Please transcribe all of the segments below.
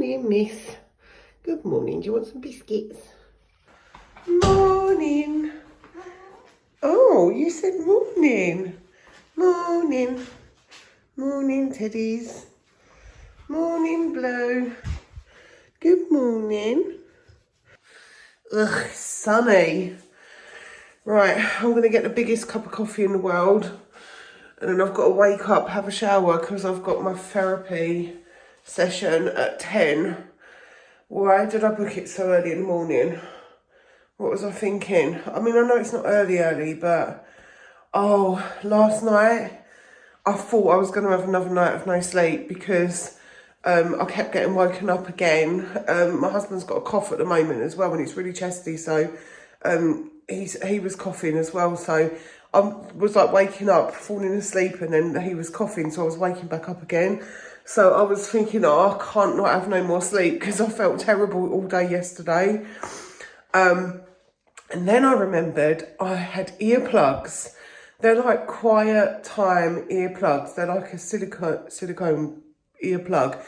Morning, miss. Good morning. Do you want some biscuits? Morning. Oh, you said morning. Morning. Morning, teddies. Morning, Blue. Good morning. Ugh, it's sunny. Right, I'm going to get the biggest cup of coffee in the world. And then I've got to wake up, have a shower, because I've got my therapy session at 10. Why did I book it so early in the morning? What was I thinking? I mean, I know it's not early, but last night I thought I was going to have another night of no sleep because I kept getting woken up again. My husband's got a cough at the moment as well, and it's really chesty, so he was coughing as well. So I was like waking up, falling asleep, and then he was coughing, so I was waking back up again. So I was thinking, I can't not have no more sleep because I felt terrible all day yesterday. And then I remembered I had earplugs. They're like quiet time earplugs. They're like a silicone earplug.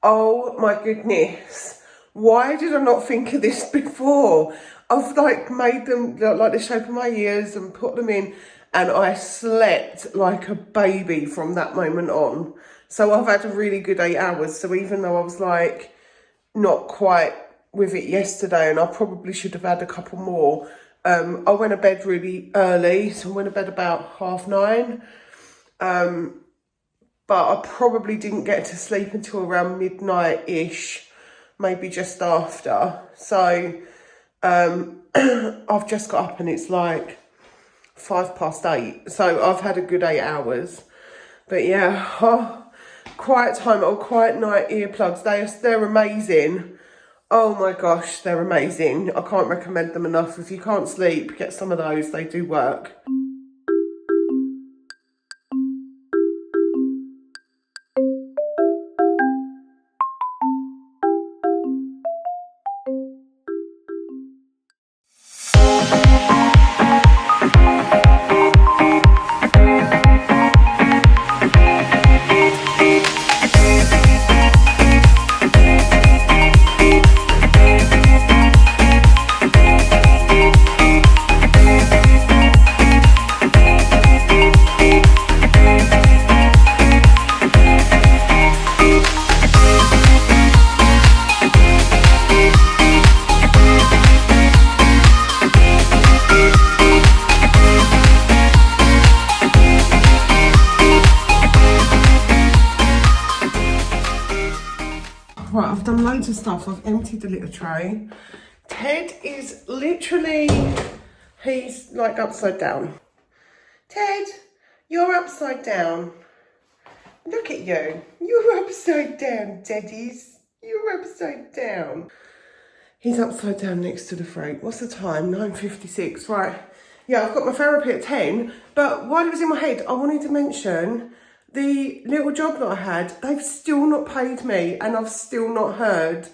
Oh my goodness. Why did I not think of this before? I've like made them like the shape of my ears and put them in, and I slept like a baby from that moment on. So I've had a really good 8 hours. So even though I was like not quite with it yesterday, and I probably should have had a couple more, I went to bed really early. So I went to bed about 9:30. But I probably didn't get to sleep until around midnight-ish, maybe just after. So I've just got up and it's like 8:05. So I've had a good 8 hours. But yeah, quiet time or quiet night earplugs, they're amazing. Oh my gosh, they're amazing. I can't recommend them enough. If you can't sleep, get some of those. They do work. Right, I've done loads of stuff. I've emptied the litter tray. Ted is literally, he's like upside down. Ted, you're upside down. Look at you. You're upside down, Teddies. You're upside down. He's upside down next to the freight. What's the time? 9:56. Right. Yeah, I've got my therapy at 10. But while it was in my head, I wanted to mention the little job that I had. They've still not paid me, and I've still not heard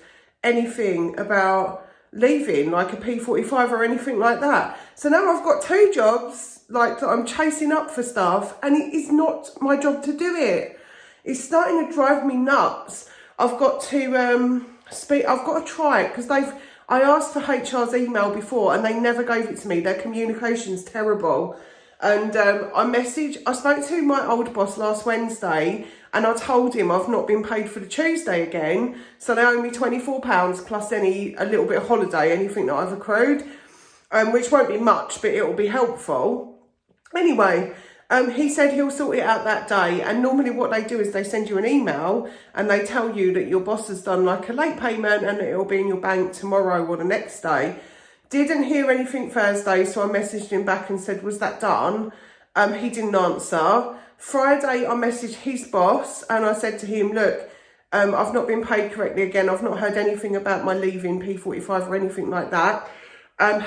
anything about leaving, like a P45 or anything like that. So now I've got 2 jobs, like, that I'm chasing up for stuff, and it is not my job to do it. It's starting to drive me nuts. I've got to I've got to try it, because I asked for HR's email before and they never gave it to me. Their communication's terrible. And I spoke to my old boss last Wednesday, and I told him I've not been paid for the Tuesday again. So they owe me £24 plus a little bit of holiday, anything that I've accrued, which won't be much, but it will be helpful. Anyway, he said he'll sort it out that day. And normally what they do is they send you an email and they tell you that your boss has done like a late payment and that it'll be in your bank tomorrow or the next day. Didn't hear anything Thursday, so I messaged him back and said, was that done? He didn't answer. Friday, I messaged his boss and I said to him, look, I've not been paid correctly again. I've not heard anything about my leaving P45 or anything like that.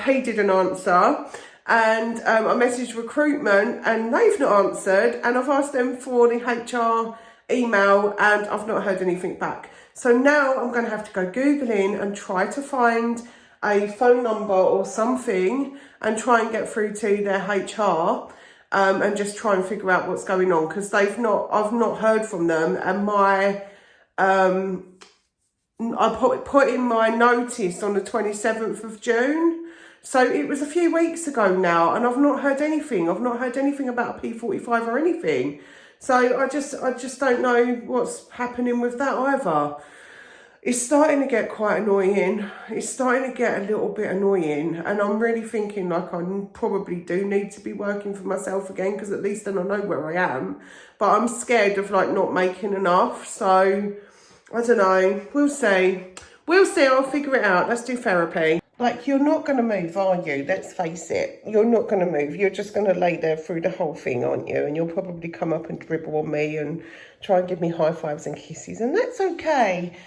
He didn't answer. And I messaged recruitment and they've not answered. And I've asked them for the HR email and I've not heard anything back. So now I'm going to have to go Googling and try to find a phone number or something and try and get through to their HR and just try and figure out what's going on, because I've not heard from them, and my put in my notice on the 27th of June. So it was a few weeks ago now, and I've not heard anything. I've not heard anything about a P45 or anything. So I just don't know what's happening with that either. It's starting to get quite annoying. It's starting to get a little bit annoying, and I'm really thinking like I probably do need to be working for myself again, because at least then I know where I am. But I'm scared of like not making enough. So I don't know. We'll see. We'll see. I'll figure it out. Let's do therapy. Like, you're not going to move, are you? Let's face it. You're not going to move. You're just going to lay there through the whole thing, aren't you? And you'll probably come up and dribble on me and try and give me high fives and kisses. And that's okay.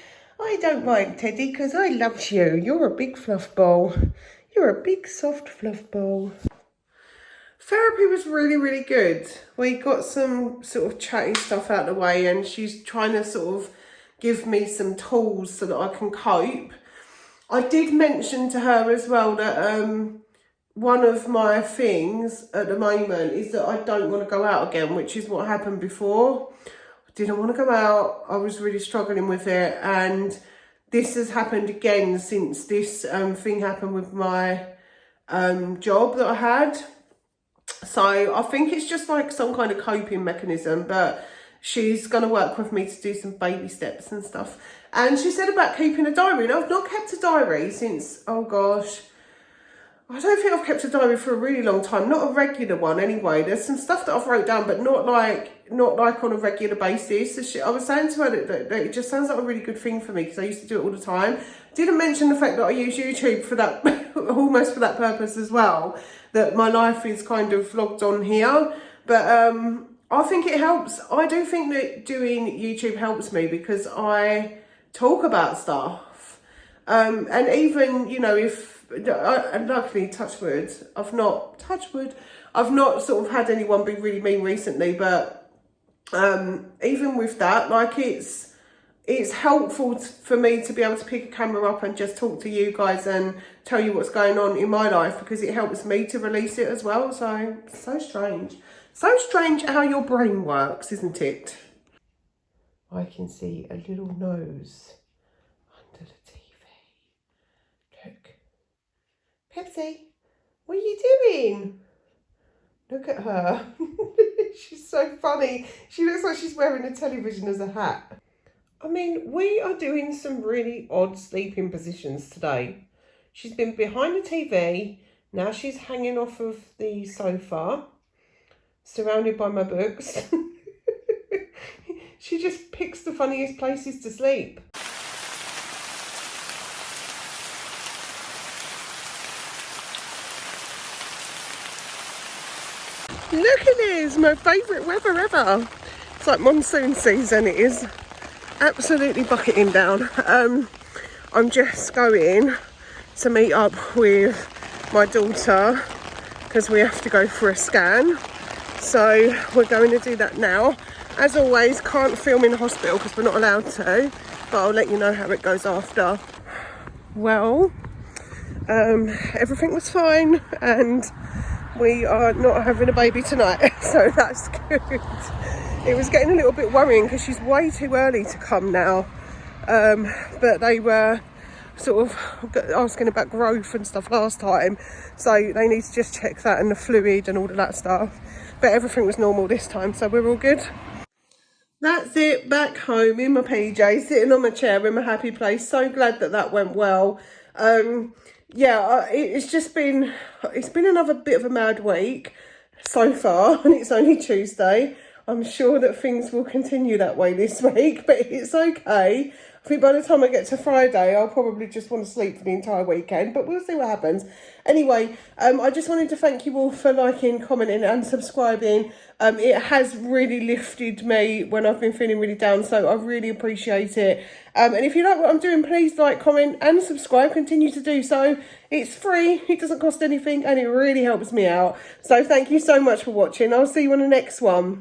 I don't mind, Teddy, because I love you. You're a big fluff ball. You're a big soft fluff ball. Therapy was really, really good. We got some sort of chatty stuff out of the way, and she's trying to sort of give me some tools so that I can cope. I did mention to her as well that one of my things at the moment is that I don't want to go out again, which is what happened before. I didn't want to go out. I was really struggling with it, and this has happened again since this thing happened with my job that I had. So I think it's just like some kind of coping mechanism, but she's going to work with me to do some baby steps and stuff. And she said about keeping a diary. And I've not kept a diary since, oh gosh, I don't think I've kept a diary for a really long time. Not a regular one anyway. There's some stuff that I've wrote down, but not like on a regular basis. So I was saying to her that it just sounds like a really good thing for me, because I used to do it all the time. Didn't mention the fact that I use YouTube for that, almost for that purpose as well. That my life is kind of vlogged on here. But I think it helps. I do think that doing YouTube helps me, because I talk about stuff. And even, you know, if, luckily, touch wood, I've not sort of had anyone be really mean recently, but even with that, like it's helpful for me to be able to pick a camera up and just talk to you guys and tell you what's going on in my life, because it helps me to release it as well. So strange. So strange how your brain works, isn't it? I can see a little nose under the TV. Look. Pepsi, what are you doing? Look at her. She's so funny. She looks like she's wearing a television as a hat. I mean, we are doing some really odd sleeping positions today. She's been behind the TV. Now she's hanging off of the sofa, surrounded by my books. She just picks the funniest places to sleep. Look at this, my favourite weather ever. It's like monsoon season, it is absolutely bucketing down. I'm just going to meet up with my daughter because we have to go for a scan. So we're going to do that now. As always, can't film in the hospital because we're not allowed to, but I'll let you know how it goes after. Well, everything was fine, and we are not having a baby tonight, so that's good. It was getting a little bit worrying because she's way too early to come now, but they were sort of asking about growth and stuff last time, so they need to just check that and the fluid and all of that stuff, but everything was normal this time, so we're all good. That's it, back home in my PJs, sitting on my chair in my happy place. So glad that that went well. Yeah, it's been another bit of a mad week so far, and it's only Tuesday. I'm sure that things will continue that way this week, but it's okay. I think by the time I get to Friday, I'll probably just want to sleep for the entire weekend, but we'll see what happens. Anyway, I just wanted to thank you all for liking, commenting and subscribing. It has really lifted me when I've been feeling really down, so I really appreciate it. And if you like what I'm doing, please like, comment and subscribe. Continue to do so. It's free, it doesn't cost anything, and it really helps me out. So thank you so much for watching. I'll see you on the next one.